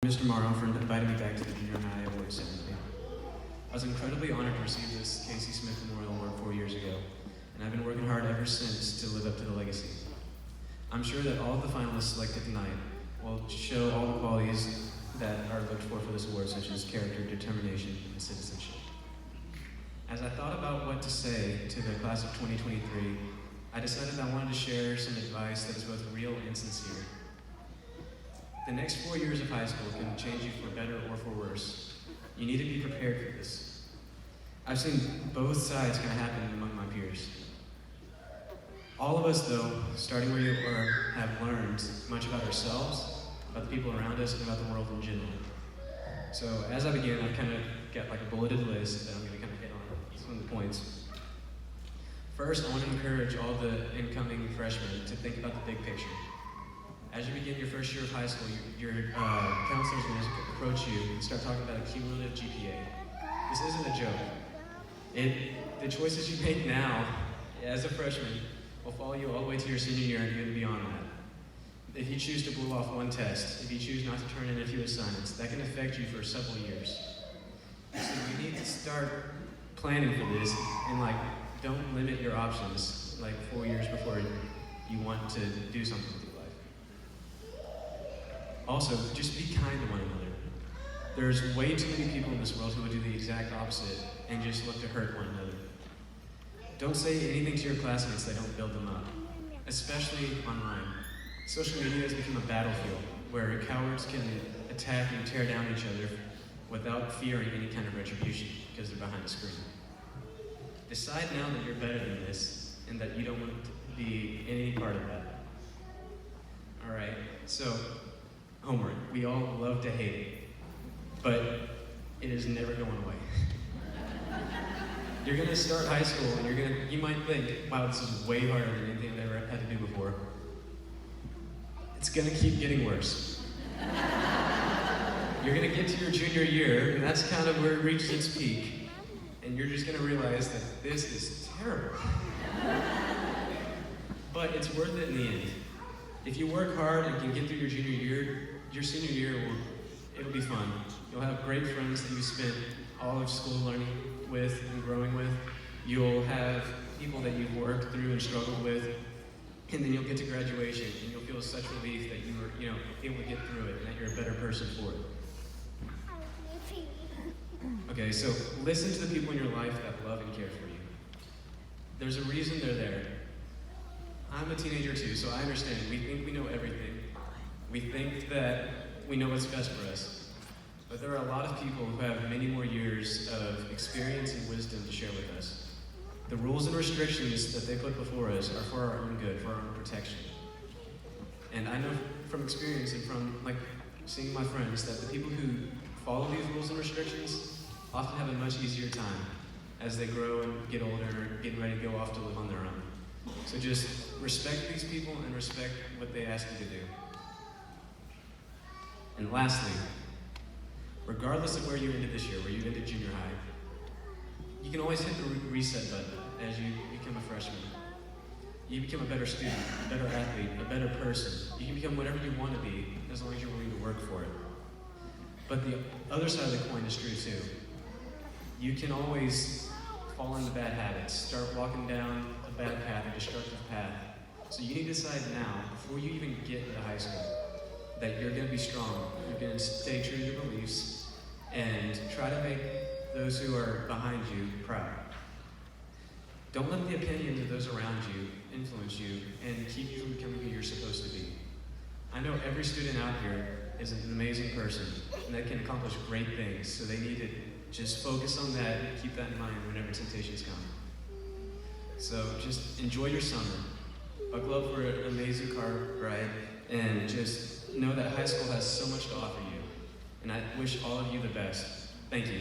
Mr. Morrow for inviting me back to the junior high award ceremony. I was incredibly honored to receive this Casey Smith Memorial Award 4 years ago, and I've been working hard ever since to live up to the legacy. I'm sure that all of the finalists selected tonight will show all the qualities that are looked for this award, such as character, determination, and citizenship. As I thought about what to say to the class of 2023, I decided I wanted to share some advice that is both real and sincere. The next 4 years of high school can change you for better or for worse. You need to be prepared for this. I've seen both sides kind of happen among my peers. All of us, though, starting where you are, have learned much about ourselves, about the people around us, and about the world in general. So as I begin, I've kind of got like a bulleted list that I'm going to kind of hit on some of the points. First, I want to encourage all the incoming freshmen to think about the big picture. As you begin your first year of high school, your counselors will approach you and start talking about a cumulative GPA. This isn't a joke. The choices you make now as a freshman will follow you all the way to your senior year and even beyond that. If you choose to blow off one test, if you choose not to turn in a few assignments, that can affect you for several years. So you need to start planning for this and don't limit your options 4 years before you want to do something with your life. Also, just be kind to one another. There's way too many people in this world who would do the exact opposite and just look to hurt one another. Don't say anything to your classmates that don't build them up, especially online. Social media has become a battlefield where cowards can attack and tear down each other without fearing any kind of retribution because they're behind a screen. Decide now that you're better than this and that you don't want to be any part of that. All right, so homework. We all love to hate it, but it is never going away. You're gonna start high school and you might think, wow, this is way harder than anything I've ever had to do before. It's gonna keep getting worse. You're gonna get to your junior year, and that's kind of where it reaches its peak, and you're just gonna realize that this is terrible. But it's worth it in the end. If you work hard and can get through your junior year, your senior year it'll be fun. You'll have great friends that you spent all of school learning with and growing with. You'll have people that you've worked through and struggled with, and then you'll get to graduation and you'll feel such relief that you were, able to get through it and that you're a better person for it. Okay, so listen to the people in your life that love and care for you. There's a reason they're there. I'm a teenager too, so I understand. We think we know everything. We think that we know what's best for us. But there are a lot of people who have many more years of experience and wisdom to share with us. The rules and restrictions that they put before us are for our own good, for our own protection. And I know from experience and from seeing my friends that the people who follow these rules and restrictions often have a much easier time as they grow and get older and getting ready to go off to live on their own. So just respect these people and respect what they ask you to do. And lastly, regardless of where you ended this year, where you ended junior high, you can always hit the reset button as you become a freshman. You become a better student, a better athlete, a better person. You can become whatever you want to be as long as you're willing to work for it. But the other side of the coin is true too. You can always fall into bad habits, start walking down a bad path, a destructive path. So you need to decide now, before you even get into high school, that you're going to be strong, you're going to stay true to your beliefs, and try to make those who are behind you proud. Don't let the opinions of those around you influence you and keep you from becoming who you're supposed to be. I know every student out here is an amazing person, and they can accomplish great things, so they need to just focus on that and keep that in mind whenever temptations come. So just enjoy your summer, buckle up for an amazing car ride, and just know that high school has so much to offer you. And I wish all of you the best. Thank you.